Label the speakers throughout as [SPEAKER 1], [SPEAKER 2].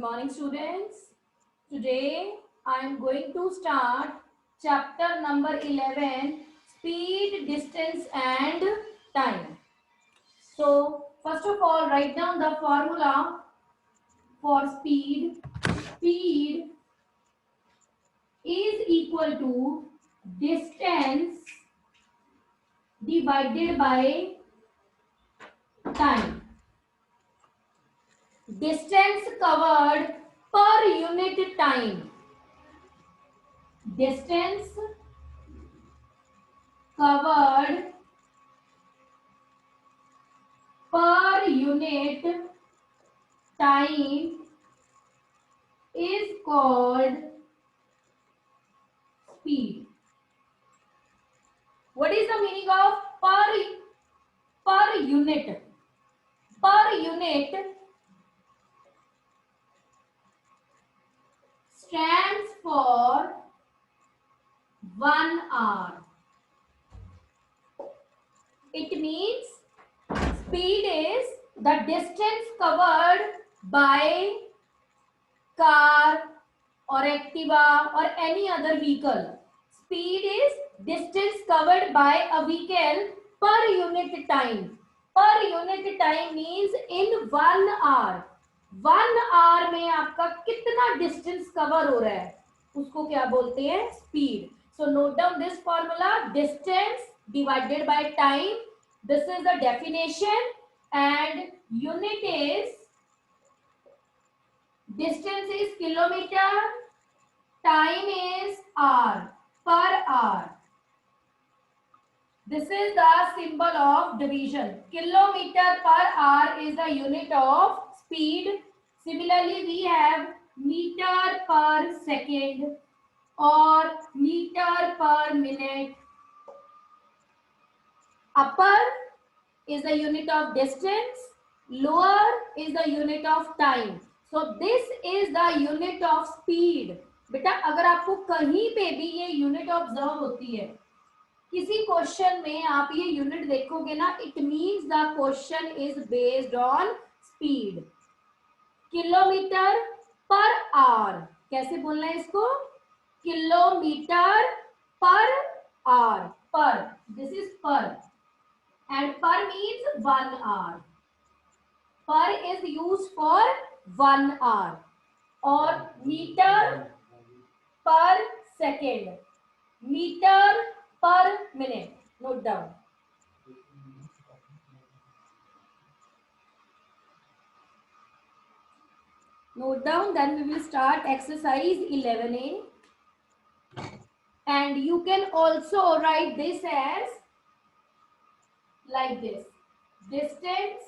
[SPEAKER 1] morning, students. Today I am going to start chapter number 11, speed, distance and time. So first of all, write down the formula for speed. Speed is equal to distance divided by time. Distance covered per unit time. Distance covered per unit time is called speed. What is the meaning of per unit? Per unit stands for 1 hour. It means speed is the distance covered by car or Activa or any other vehicle. Speed is distance covered by a vehicle per unit time. Per unit time means in 1 hour. 1 hour में आपका कितना distance cover हो रहा है उसको क्या बोलते हैं speed. So note down this formula, distance divided by time. This is the definition and unit is distance is kilometer, time is hour, per hour. This is the symbol of division. Kilometer per hour is the unit of speed. Similarly, we have meter per second or meter per minute. Upper is the unit of distance, lower is the unit of time. So this is the unit of speed. बेटा अगर आपको कहीं पे भी ये unit observe होती है, किसी क्वेश्चन में आप ये यूनिट देखोगे ना, it means the question is based on speed. Kilometre per our, कैसे बोलना है इसको? Kilometre per our. पर, दिस इज पर and per means 1 hour. Per is used for 1 hour. और meter per second, meter per minute. Note down. Note down, then we will start exercise 11A. And you can also write this as like this, distance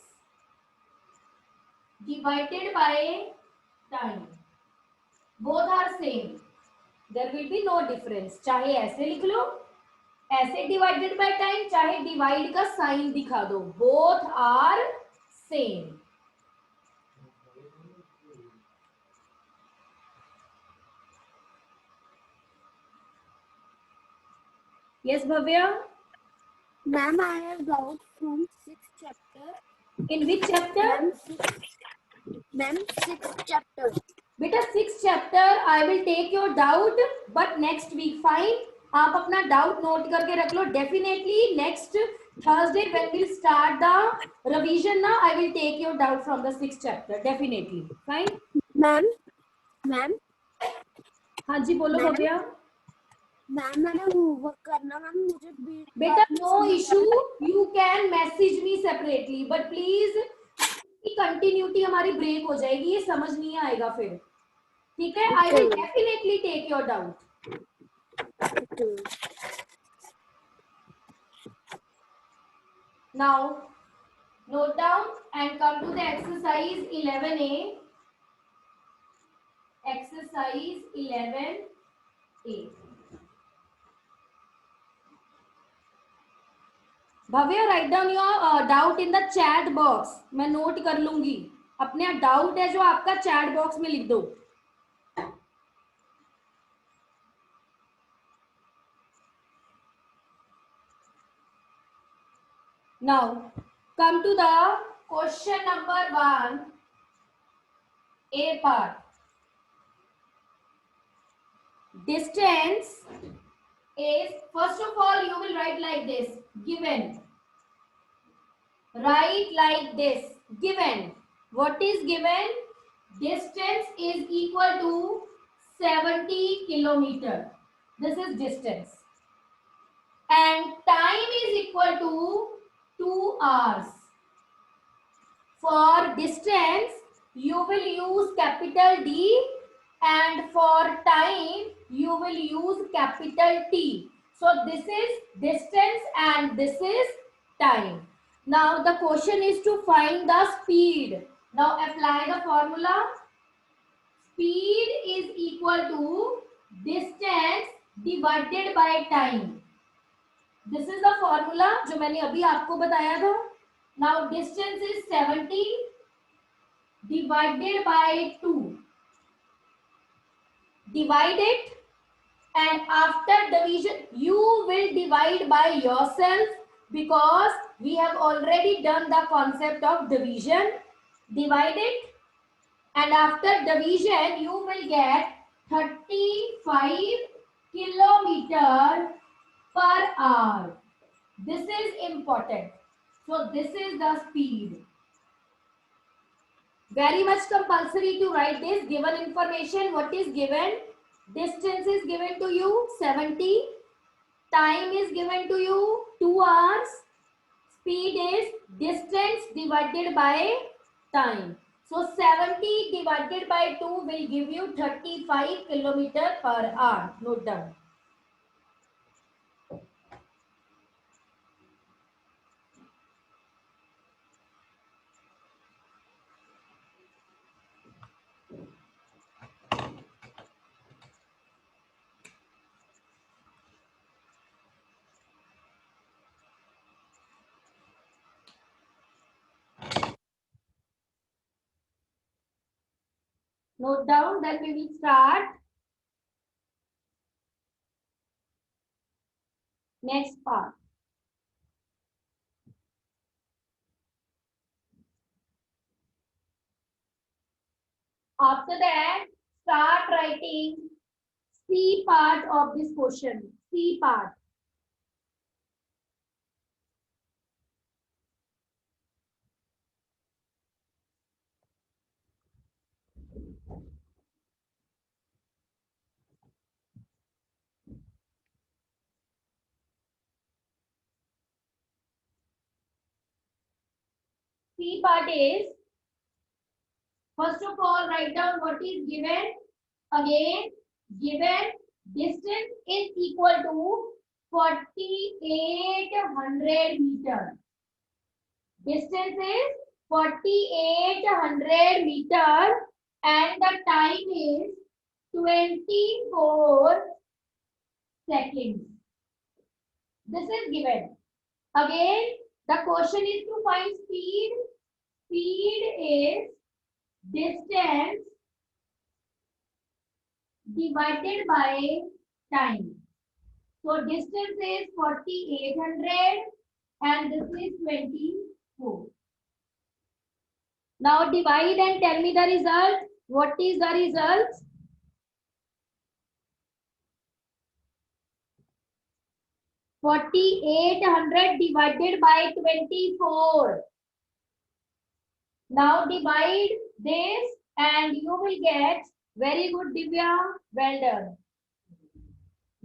[SPEAKER 1] divided by time. Both are same, there will be no difference. चाहे ऐसे लिख लो, ऐसे divided by time, चाहे divide का sign दिखा दो, both are same. Yes, Bhavya?
[SPEAKER 2] Ma'am, I have doubt from 6th chapter.
[SPEAKER 1] In which chapter?
[SPEAKER 2] Ma'am, 6th chapter.
[SPEAKER 1] बेटा 6th chapter I will take your doubt, but next week. Fine. आप अपना doubt note करके रख लो. Definitely next Thursday when we'll start the revision ना, I will take your doubt from the 6th chapter. Definitely. Fine.
[SPEAKER 2] Ma'am.
[SPEAKER 1] हाँ जी बोलो Bhavya.
[SPEAKER 2] Ma'am मैंने homework करना, मैम मुझे
[SPEAKER 1] बेटा no issue, you can message me separately, but please continuity हमारी break हो जाएगी, ये समझ नहीं आएगा फिर. ठीक है? I will definitely take your doubt. Now note down and come to the exercise 11A. Exercise 11A. Bhavya write down your doubt in the chat box. मैं नोट कर लूंगी. अपने डाउट है जो आपका चैट बॉक्स में लिख दो. Now come to the question number 1, A part. distance is, first of all you will write like this, given. Write like this, given. What is given? Distance is equal to 70 kilometer. This is distance. And time is equal to 2 hours. For distance, you will use capital D, and for time, you will use capital T. So this is distance and this is time. Now the question is to find the speed. Now apply the formula. Speed is equal to distance divided by time. This is the formula जो मैंने अभी आपको बताया था. Now distance is 70 divided by 2. Divide it, and after division you will divide by yourself because we have already done the concept of division. Divide it, and after division you will get 35 kilometer per hour. This is important. So this is the speed. Very much compulsory to write this. Given information, what is given? Distance is given to you 70. Time is given to you 2 hours. Speed is distance divided by time. So 70 divided by 2 will give you 35 kilometer per hour. Note down. Note down, then we will start. Next part. After that, start writing C part of this question. C part. C part is, first of all, write down what is given. Again, given distance is equal to 4800 meter. Distance is 4800 meter and the time is 24 seconds. This is given. Again, the question is to find speed. Speed is distance divided by time. So distance is 4800 and this is 24. Now divide and tell me the result. What is the result? (4800) divided by 24. Now divide this and you will get, very good Divya, well done.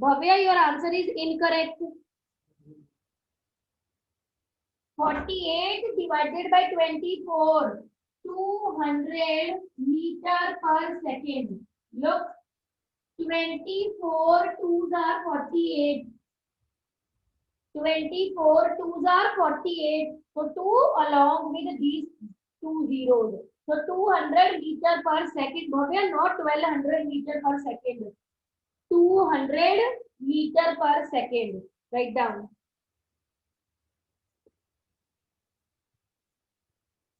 [SPEAKER 1] Bhavya, your answer is incorrect. 48 divided by 24, 200 meter per second. Look, 24 twos are 48. 24 twos are 48. So 2 along with these 2 zeros. So 200 meter per second. Bhavya, not 1200 meter per second. 200 meter per second. Write down.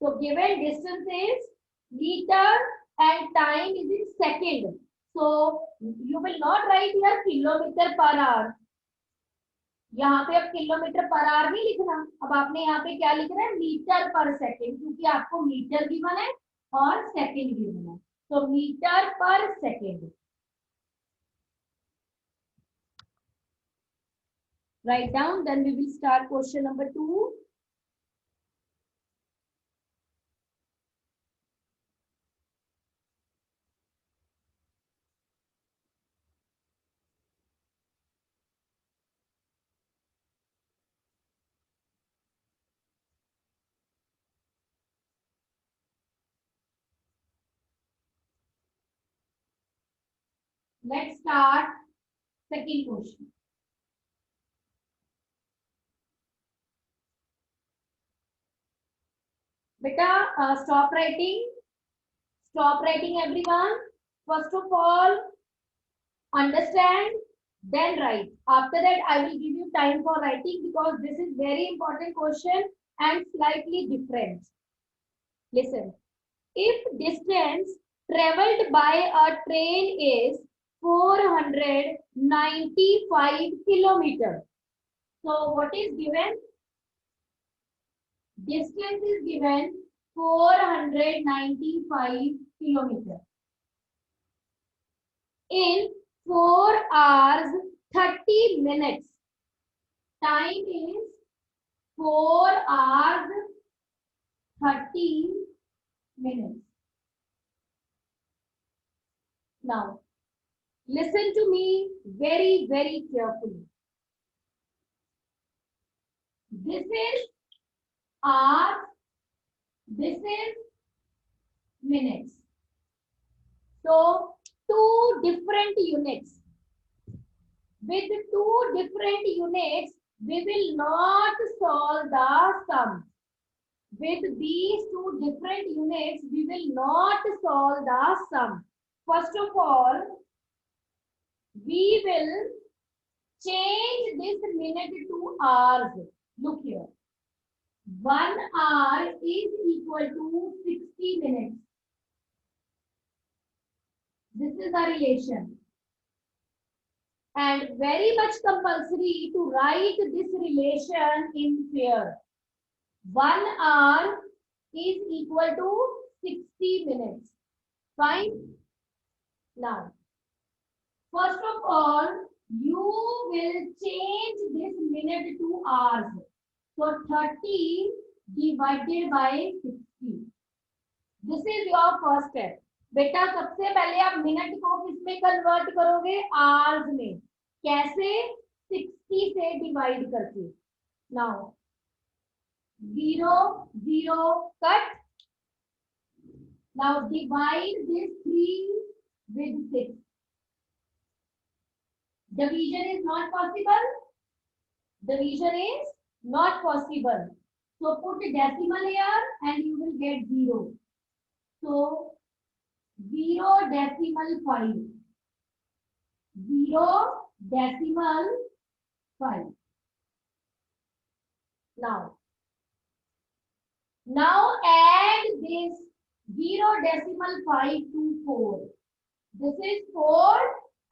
[SPEAKER 1] So given distance is meter and time is in second. So you will not write here kilometer per hour. यहाँ पे अब kilometre per our नहीं लिखना, अब आपने यहाँ पे क्या लिखना है, मीटर पर सेकेंड, क्योंकि आपको मीटर भी बना है और सेकेंड भी बना है. तो मीटर पर second. Write down, then we will start question number 2. Let's start second question. Beta, stop writing. Stop writing, everyone. First of all, understand, then write. After that, I will give you time for writing because this is very important question and slightly different. Listen. If distance traveled by a train is 495 kilometers. So what is given? Distance is given 495 kilometers. In 4 hours 30 minutes. Time is 4 hours 30 minutes. Now, listen to me very, very carefully. This is hours, this is minutes. So, two different units. With two different units, we will not solve the sum. With these two different units, we will not solve the sum. First of all, we will change this minute to hours. Look here. 1 hour is equal to 60 minutes. This is the relation. And very much compulsory to write this relation in pair. 1 hour is equal to 60 minutes. Fine? Now, first of all, you will change this minute to hours. So 30 divided by 60. This is your first step. बेटा सबसे पहले आप minute को किस में convert करोगे? Hours में. कैसे? 60 से डिवाइड करके. Now 0 0 cut. Now divide this 3 with 6. Division is not possible. Division is not possible. So put decimal here and you will get 0. So 0 decimal 5. 0 decimal 5. Now add this 0 decimal 5 to 4. This is 4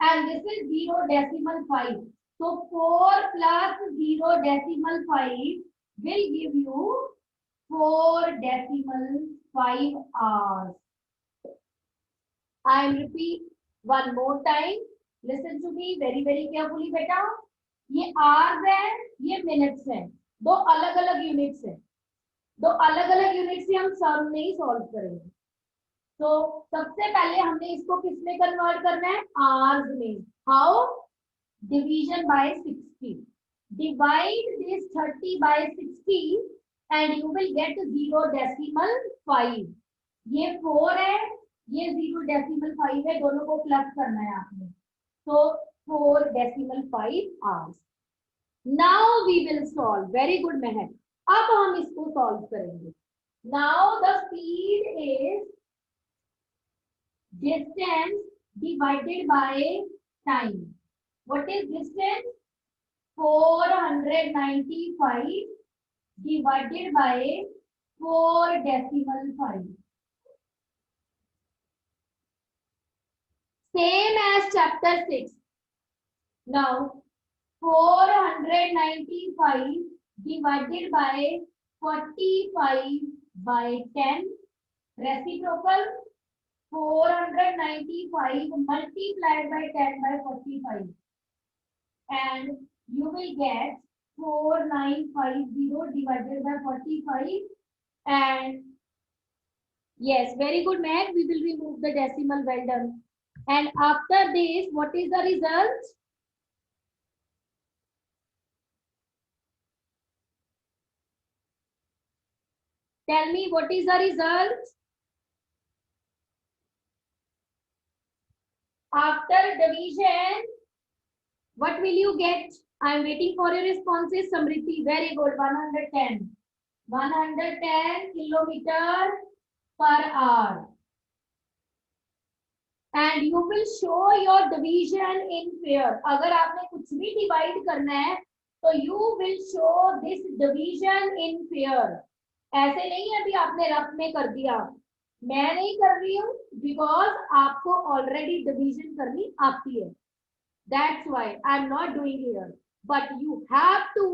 [SPEAKER 1] and this is 0 decimal 5. So 4 plus 0 decimal 5 will give you 4 decimal 5 hours. I am repeat one more time. Listen to me very very carefully बेटा. ये hours है, ये minutes है. दो अलग अलग units है. दो अलग अलग यूनिट से हम सम नहीं सॉल्व करेंगे. तो सबसे पहले हमने इसको किस में कन्वर्ट करना है? आवर्स में. How? Division by 60. Divide this 30 by 60 and you will get 0 decimal 5. ये 4 है, ये 0 डेसिमल 5 है, दोनों को प्लस करना है आपने. तो 4 decimal 5 hours. Now we will solve. Very good Mahak. अब हम इसको सॉल्व करेंगे. Now the speed is distance divided by time. What is distance? 495 divided by 4 decimal 5. Same as chapter 6. Now 495 divided by 45 by 10. Reciprocal. 495 multiplied by 10 by 45. And you will get 4950 divided by 45, and yes, very good, Meg. We will remove the decimal. Well done. And after this, what is the result? Tell me what is the result? After division, what will you get? I am waiting for your responses. Samriti, very good. 110. 110 kilometer per hour. And you will show your division in pair. अगर आपने कुछ भी divide करना है, तो you will show this division in pair. ऐसे नहीं है अभी आपने रफ में कर दिया, मैं नहीं कर रही हूँ बिकॉज आपको ऑलरेडी डिवीजन करनी आती है. That's why I'm not doing here. But you have to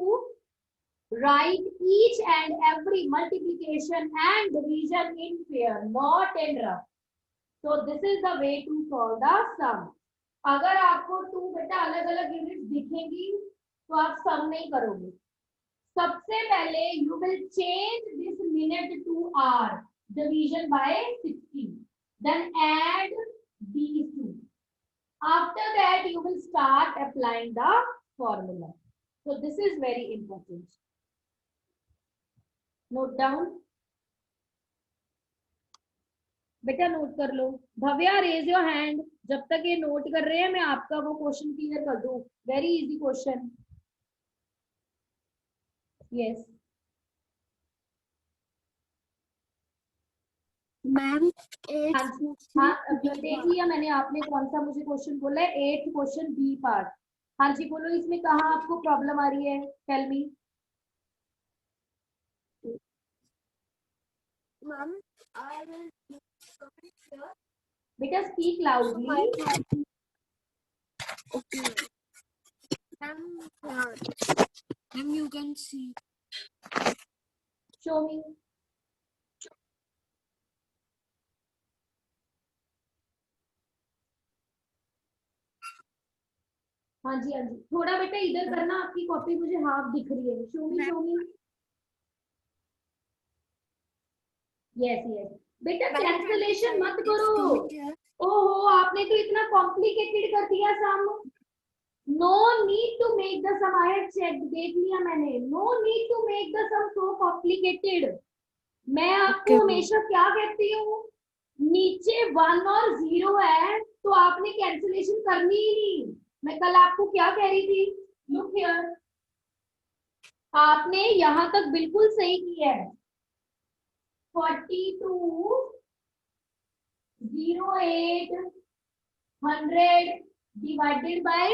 [SPEAKER 1] write each and every multiplication and division in pair, not in rough. So this is the way to solve the sum. अगर आपको to बेटा अलग अलग units दिखेंगी तो आप सम नहीं करोगे. सबसे पहले you will change this minute to hour, division by 60, then add these two. After that you will start applying the formula. So this is very important. Note down. बेटा नोट कर लो. Bhavya raise your hand. जब तक ये note कर रहे हैं मैं आपका वो क्वेश्चन क्लियर कर दूं. Very easy question. Yes
[SPEAKER 2] ma'am
[SPEAKER 1] हाँ, देख लिया मैंने. आपने कौन सा मुझे क्वेश्चन बोला है? 8th question B part. हाँ जी बोलो, इसमें कहाँ आपको प्रॉब्लम आ रही है? Tell me.
[SPEAKER 2] Ma'am I will
[SPEAKER 1] बेटा speak loudly.
[SPEAKER 2] Okay ma'am you can see.
[SPEAKER 1] Show me. हाँ जी हाँ जी, थोड़ा बेटा इधर करना. आपकी कॉपी मुझे हाफ दिख रही है. Show me show me. Yes yes बेटा, कैंसलेशन मत करो. ओहो, आपने तो इतना कॉम्प्लिकेटेड कर दिया sum. No need to make the sum. I have check, देख लिया मैंने. No need to make the sum so complicated. मैं आपको हमेशा क्या कहती हूँ, नीचे 1 और 0 है तो आपने कैंसलेशन करनी ही नहीं. मैं कल आपको क्या कह रही थी? लुक हियर, आपने यहां तक बिल्कुल सही किया है. 42 08 100 डिवाइडेड बाय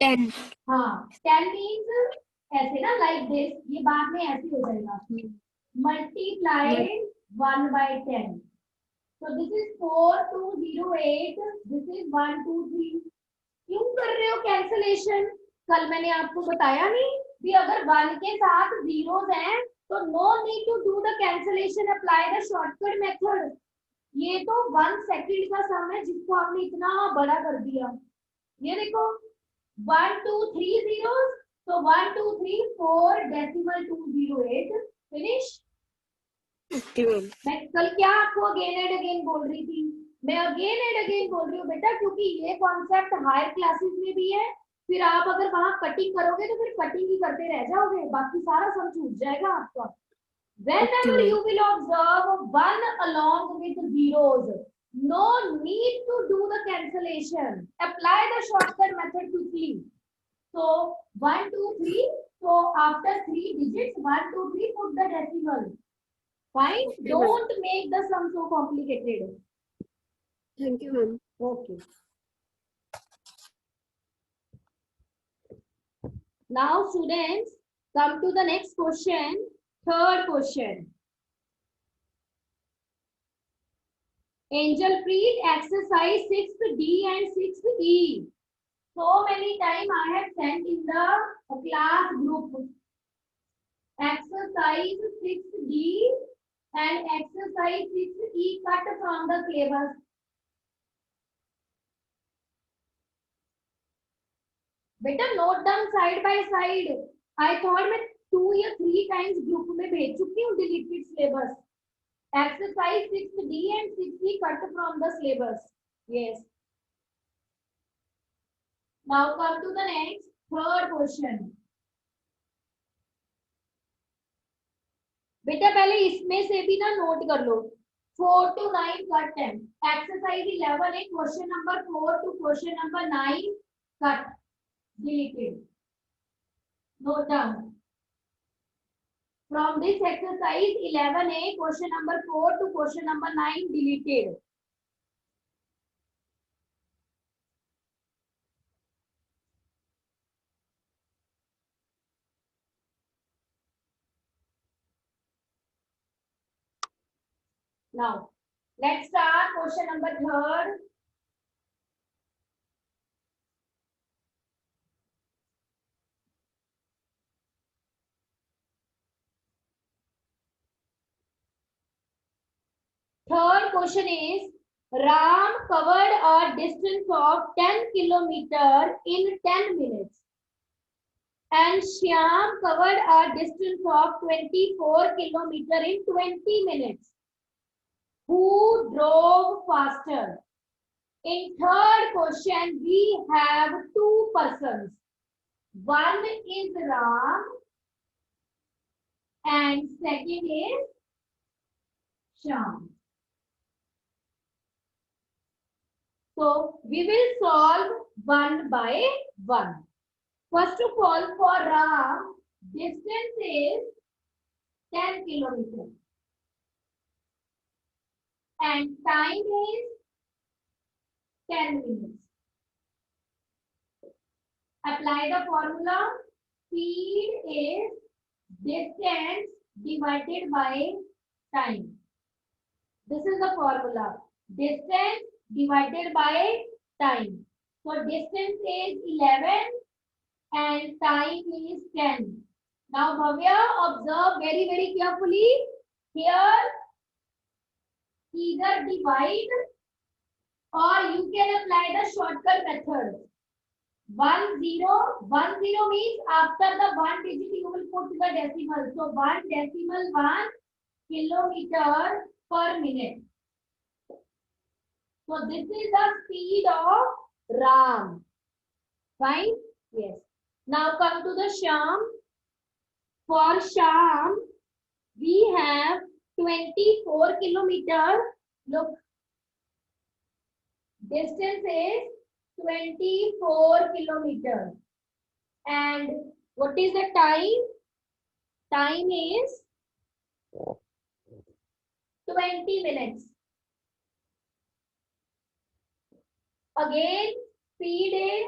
[SPEAKER 2] 10.
[SPEAKER 1] हाँ 10 मीन्स ऐसे ना, लाइक दिस. ये बाद में ऐसे हो जाएगा. Multiplied 1/10. So this is 4208. This is 123. क्यों कर रहे हो कैंसलेशन? कल मैंने आपको बताया नहीं कि अगर 1 के साथ जीरोस हैं तो no need to do the cancellation, apply the shortcut method. ये तो 1 सेकंड का सम है जिसको आपने इतना बड़ा कर दिया. ये देखो 1 2 3 zeros. So 1 2 3 4 decimal 208. फिनिश. मैं कल क्या आपको अगेन एंड अगेन बोल रही थी? मैं अगेन एंड अगेन बोल रही हूँ बेटा, क्योंकि ये कॉन्सेप्ट हायर क्लासेस में भी है. फिर आप अगर वहां कटिंग करोगे तो फिर कटिंग ही करते रह जाओगे, बाकी सारा सब छूट जाएगा आपका. Whenever you will observe 1 along with zeros, no need to do the cancellation. Apply the shortcut method quickly. So 1 2 3. So after 3 digits 1 2 3, put the decimal. Fine. Don't make the sum so complicated.
[SPEAKER 2] Thank you, ma'am.
[SPEAKER 1] Okay. Now students, come to the next question. Third question. Angel Preet, exercise 6D and 6E. So many times I have sent in the class group. Exercise 6D and exercise 6E cut from the syllabus. बेटा note down side by side. I thought मैं 2 या 3 times group में भेज चुकी हूँ deleted syllabus. Exercise 6D and 6E cut from the syllabus. Yes. Now come to the next third question. बेटा पहले इसमें से भी ना नोट कर लो. 4 to 9 कट है. एक्सरसाइज 11 है. Question number 4 to question number 9 cut deleted. Note down. From this exercise 11A, question number 4 to question number 9 deleted. Now, let's start question number 3rd. Third question is, Ram covered a distance of 10 kilometers in 10 minutes. And Shyam covered a distance of 24 kilometers in 20 minutes. Who drove faster? In third question, we have two persons. One is Ram and second is Shyam. So we will solve one by one. First of all, for Ram, distance is 10 kilometers and time is 10 minutes. Apply the formula. Speed is distance divided by time. This is the formula. Distance divided by time. So distance is 11 and time is 10. Now Bhavya, observe very carefully. Here either divide or you can apply the shortcut method. 1 0 means after the 1 digit you will put the decimal. So 1.1 kilometer per minute. So this is the speed of Ram. Fine? Yes. Now come to the Shyam. For Shyam, we have 24 kilometers. Look, distance is 24 kilometers. And what is the time? Time is 20 minutes. Again, speed is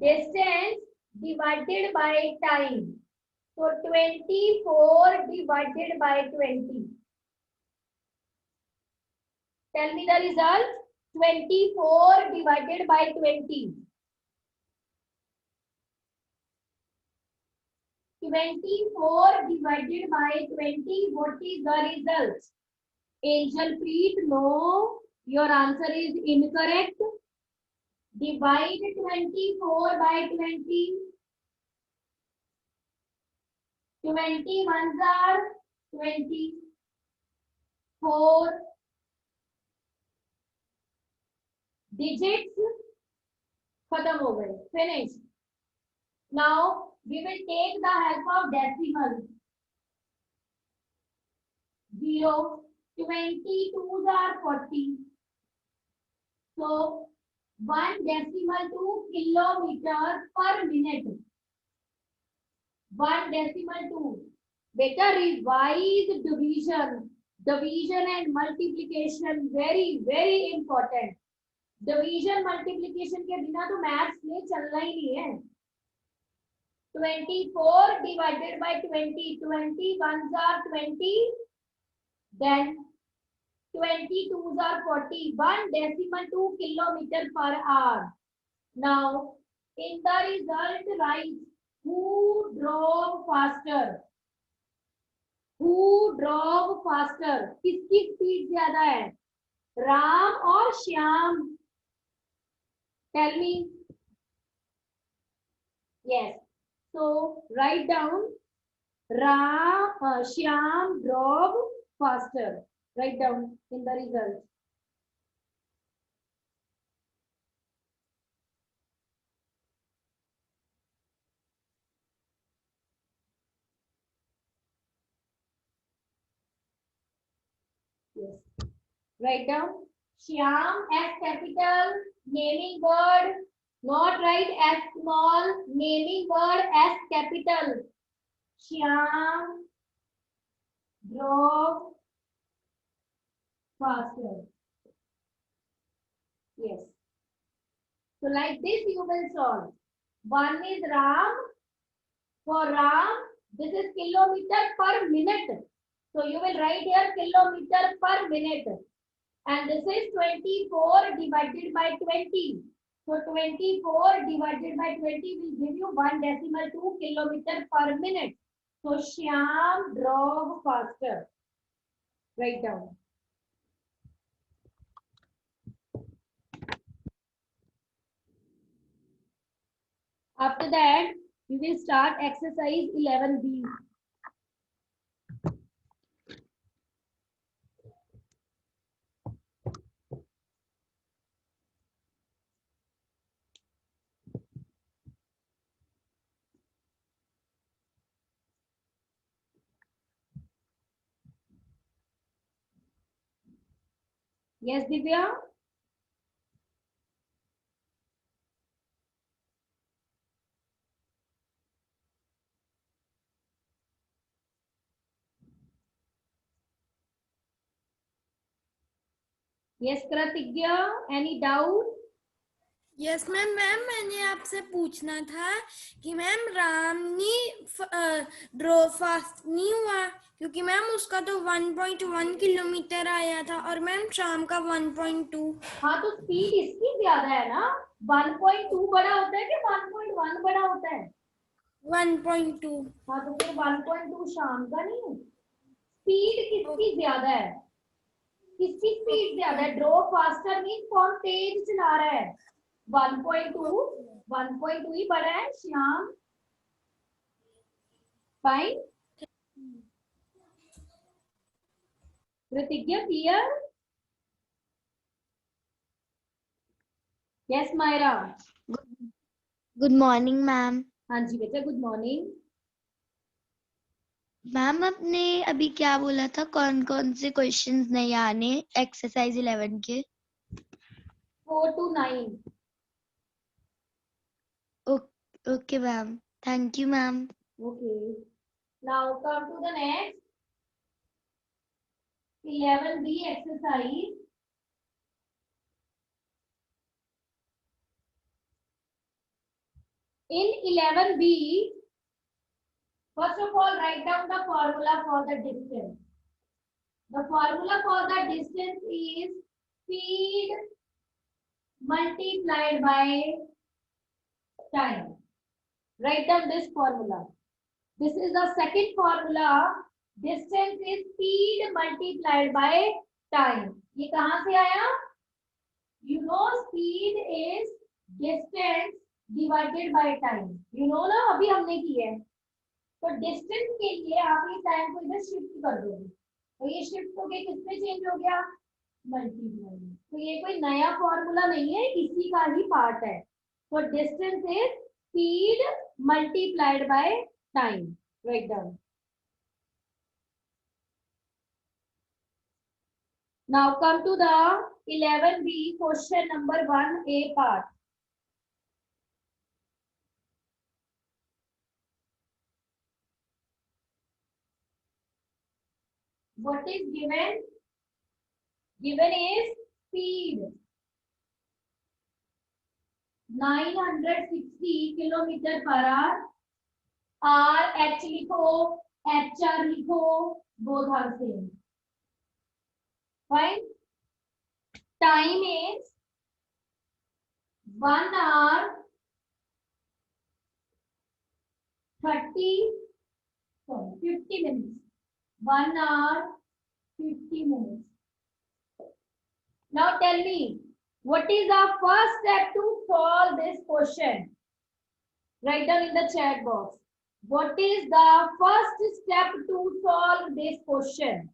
[SPEAKER 1] distance divided by time. So 24 divided by 20. Tell me the result. 24 divided by 20. 24 divided by 20. What is the result? Angel Preet, no. Your answer is incorrect. Divide 24 by 20. 20 ones are 20. 4 digits खत्म हो गए. Finished. Now we will take the help of decimal. 0. 22s are 40. So 1 decimal to kilometer per minute. 1 decimal to. Beta, revise division. Division and multiplication very important. Division multiplication के बिना तो maths में चलना ही नहीं है. 24 divided by 20. 20 ones are 20. Then 22s are 40. 1 decimal to kilometer per hour. Now, in the result, write who drove faster. Who drove faster? किसकी speed ज्यादा है? राम और Shyam? Tell me. Yes. So write down Shyam drove faster. Write down in the result. Yes. Write down Shyam as capital, naming word, not write as small, naming word as capital. Shyam drove faster. Yes. So like this you will solve. One is Ram. For Ram, this is kilometer per minute. So you will write here kilometer per minute. And this is 24 divided by 20. So 24 divided by 20 will give you 1.2 kilometer per minute. So Shyam drove faster. Write down. After that, we will start exercise 11B. Yes, Divya? Yes, Kratigya? Any doubt?
[SPEAKER 2] Yes ma'am ma'am मैंने आपसे पूछना था कि ma'am Ramani draw fast नहीं हुआ क्योंकि ma'am उसका तो 1.1 किलोमीटर आया था और मैम शाम का 1.2।
[SPEAKER 1] हाँ तो स्पीड इसकी ज्यादा है ना 1.2 बड़ा होता है कि 1.1 बड़ा होता है
[SPEAKER 2] 1.2।
[SPEAKER 1] हाँ तो फिर 1.2 शाम का नहीं है स्पीड किसकी ज्यादा है किसकी स्पीड ज्यादा है ड्रॉ फास्टर मीन कौन तेज चला रहा है 1.2 ही बड़ा है Shyam fine Pratigya clear yes Myra
[SPEAKER 2] good morning ma'am.
[SPEAKER 1] हाँ जी बेटा गुड मॉर्निंग
[SPEAKER 2] मैम आपने अभी क्या बोला था कौन कौन से क्वेश्चंस नहीं आने एक्सरसाइज 11 के
[SPEAKER 1] 4 to 9
[SPEAKER 2] okay ma'am thank you ma'am.
[SPEAKER 1] okay now come to the next 11B exercise in 11B first of all write down the formula for the distance the formula for the distance is speed multiplied by time write down this formula this is the second formula distance is speed multiplied by time ये कहां से आया you know speed is distance divided by time you know ना अभी हमने की है तो डिस्टेंस के लिए आप ये टाइम को इधर शिफ्ट कर दोगे तो ये शिफ्ट हो गया किसमें चेंज हो गया मल्टीप्लाई तो ये कोई नया फॉर्मूला नहीं है इसी का ही पार्ट है तो distance is speed multiplied by time write down now come to the 11B question number 1A part what is given is speed 960 kilometre per hour R H लिखो एच आर लिखो both are same fine time is 1 hour 30 sorry 50 minutes 1 hour 50 minutes now tell me what is our first step to solve this question Write down in the chat box. What is the first step to solve this question?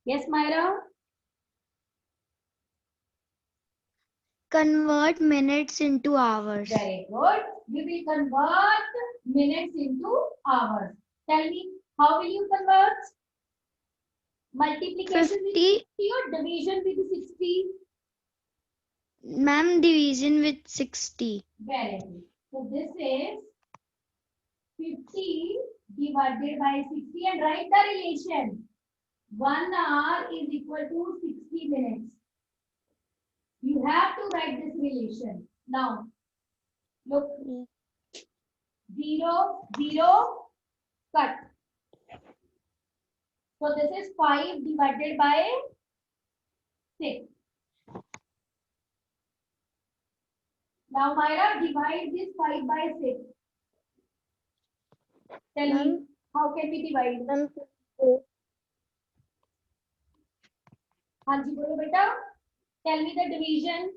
[SPEAKER 1] Yes, Myra?
[SPEAKER 3] Convert minutes into hours.
[SPEAKER 1] Very good. We will convert minutes into hours. Tell me, how will you convert? Multiplication with
[SPEAKER 3] 50.
[SPEAKER 1] 60 or division with 60?
[SPEAKER 3] Ma'am, division with 60.
[SPEAKER 1] Very good. So this is 50 divided by 60 and write the relation. 1 hour is equal to 60 minutes. You have to write this relation. Now, look, 0, 0, cut. So this is 5 divided by 6. Now, Myra, divide this 5 by 6. Tell me, how can we divide? हाँ जी बोलो बेटा. Tell me the division.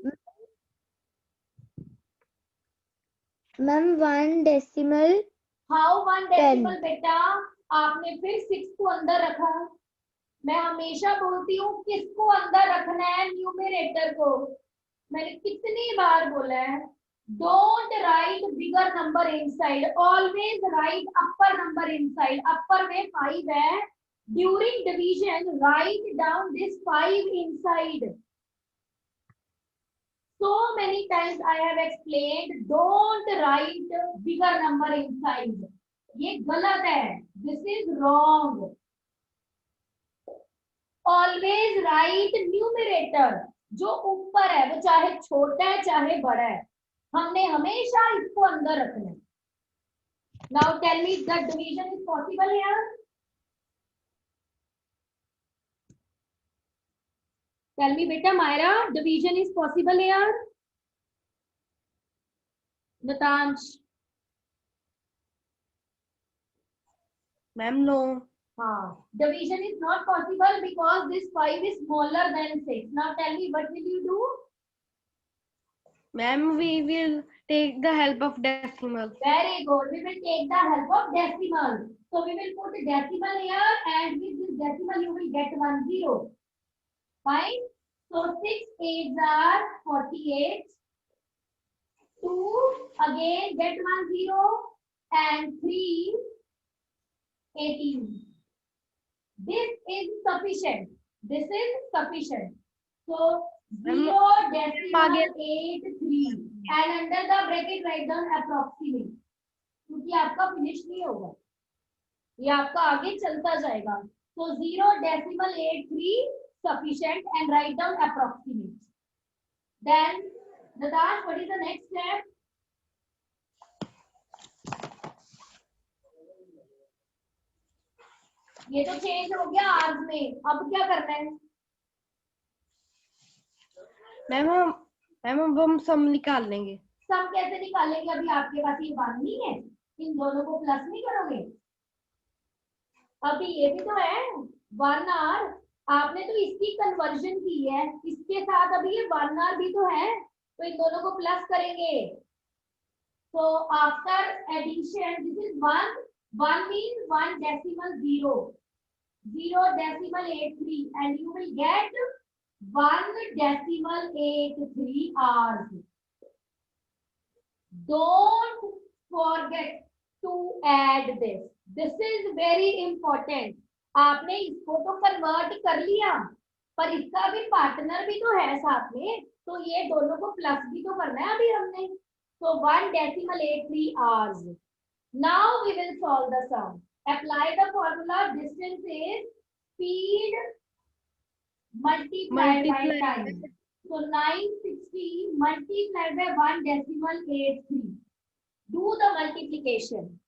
[SPEAKER 3] Ma'am, 1 decimal.
[SPEAKER 1] How 1 decimal बेटा? आपने फिर 6 को अंदर रखा. मैं हमेशा बोलती हूँ किसको अंदर रखना है, न्यूमरेटर को. मैंने कितनी बार बोला है, don't write bigger number inside, always write upper number inside. Upper में 5 है. During division write down this 5 inside. So many times I have explained, don't write bigger number inside. ये गलत है. This is wrong. Always write numerator. जो ऊपर है वो चाहे छोटा है चाहे बड़ा है, हमने हमेशा इसको अंदर रखना है. Now tell me, the division is possible here? Tell me beta, Myra, division is possible here? Natansh?
[SPEAKER 4] Ma'am, no.
[SPEAKER 1] Division is not possible because this 5 is smaller than 6. Now tell me, what will you do?
[SPEAKER 4] Ma'am, we will take the help of decimal.
[SPEAKER 1] Very good. We will take the help of decimal. So we will put decimal here, and with this decimal you will get 1 0. Fine. So 6 8s are 48. 2 again get 1 0 and 3 18. This is sufficient. This is sufficient. So 0 decimal 8 3 and under the bracket write down approximate. क्योंकि आपका finish नहीं होगा, ये आपका आगे चलता जाएगा. So 0 decimal 8 3 sufficient and write down approximate. Then Nadash, what is the next step? ये तो चेंज हो गया आर्स में, अब क्या करना है?
[SPEAKER 4] मैम हम सम निकाल लेंगे.
[SPEAKER 1] सम कैसे निकालेंगे? अभी आपके पास ये 1 नहीं है, इन दोनों को प्लस नहीं करोगे? अभी ये भी तो है 1 आर, आपने तो इसकी कन्वर्जन की है, इसके साथ अभी ये 1 आर भी तो है, तो इन दोनों को प्लस करेंगे. So after addition, this is 1. 1 means 1 decimal 0. 0 decimal 83 and you will get 1 decimal 83 hours. Don't forget to add this. This is very important. आपने इसको तो कन्वर्ट कर लिया, पर इसका भी पार्टनर भी तो है साथ में, तो ये दोनों को प्लस भी तो करना है अभी हमने. So 1 decimal 83 hours. Now we will solve the sum. Apply the formula. Distance is speed multiplied by time. So 960 multiplied by 1 decimal 83. Do the multiplication.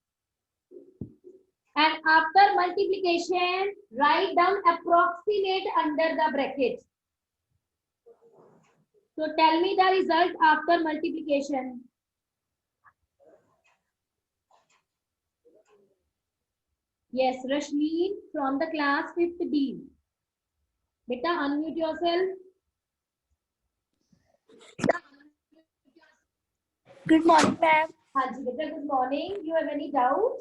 [SPEAKER 1] And after multiplication, write down approximate under the bracket. So tell me the result after multiplication. Yes, Rashmi from the class 5th D. Beta, unmute yourself.
[SPEAKER 2] Good morning, ma'am.
[SPEAKER 1] हाँ जी बेटा, good morning. You have any doubt?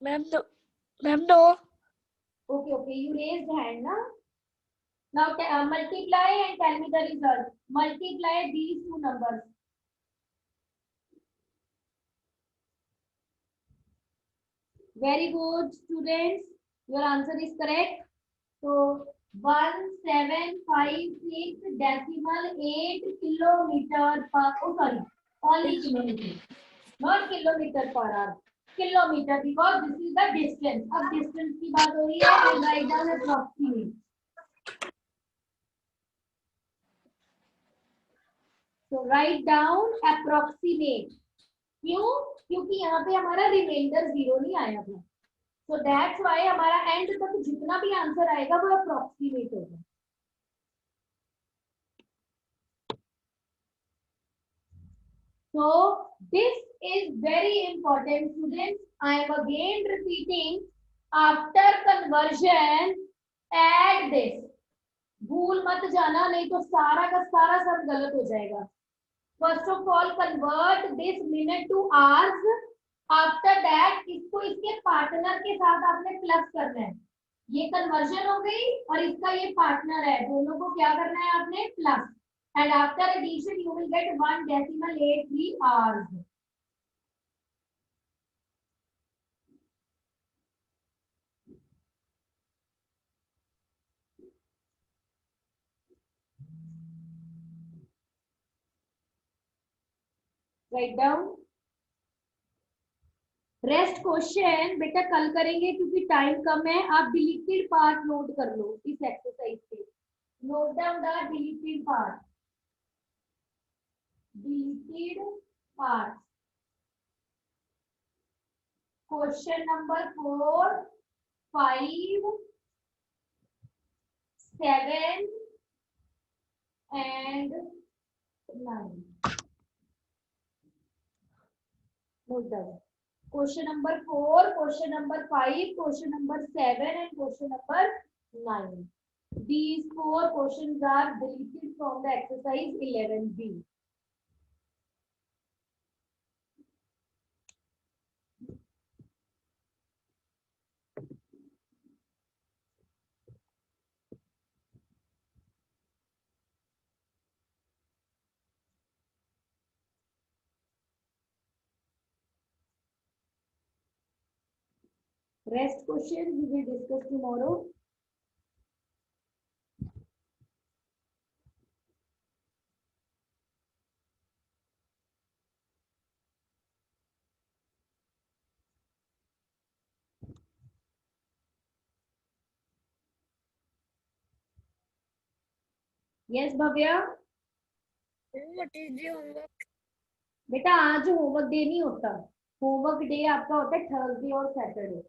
[SPEAKER 2] Ma'am, no. Ma'am, no.
[SPEAKER 1] Okay, okay. You raised hand, na? Now multiply and tell me the result. Multiply these two numbers. Very good, students. Your answer is correct. So 1756 decimal 8 kilometer per. Oh, sorry. Only kilometer, not kilometer per hour. Kilometer, because this is the distance. अब distance की बात हो रही है. And write down approximate. So write down approximate. क्यों? क्योंकि यहाँ पे हमारा रिमाइंडर 0 नहीं आया था. So that's why हमारा एंड तक जितना भी आंसर आएगा वो अप्रोक्सीमेट होगा. So this is very important, students. I am again repeating. After conversion, add this. भूल मत जाना, नहीं तो सारा का सारा सब गलत हो जाएगा. First of all, convert this minute to hours. After that, इसको इसके पार्टनर के साथ आपने प्लस करना है. ये कन्वर्जन हो गई और इसका ये पार्टनर है, दोनों को क्या करना है आपने? Plus. And after addition you will get 1.83 hours. Write down. Rest question बेटा कल करेंगे क्योंकि टाइम कम है. आप डिलीटेड पार्ट नोट कर लो इस एक्सरसाइज पे. Note down the deleted part. Deleted part. Question number 4, 5, 7 and 9. Note down. Question number 4, question number 5, question number 7 and question number 9. These 4 questions are deleted from the exercise 11B. Rest questions we will discuss tomorrow. Yes, Bhavya.
[SPEAKER 2] What is the homework?
[SPEAKER 1] बेटा आज homework day नहीं होता. Homework day आपका होता है Thursday और Saturday.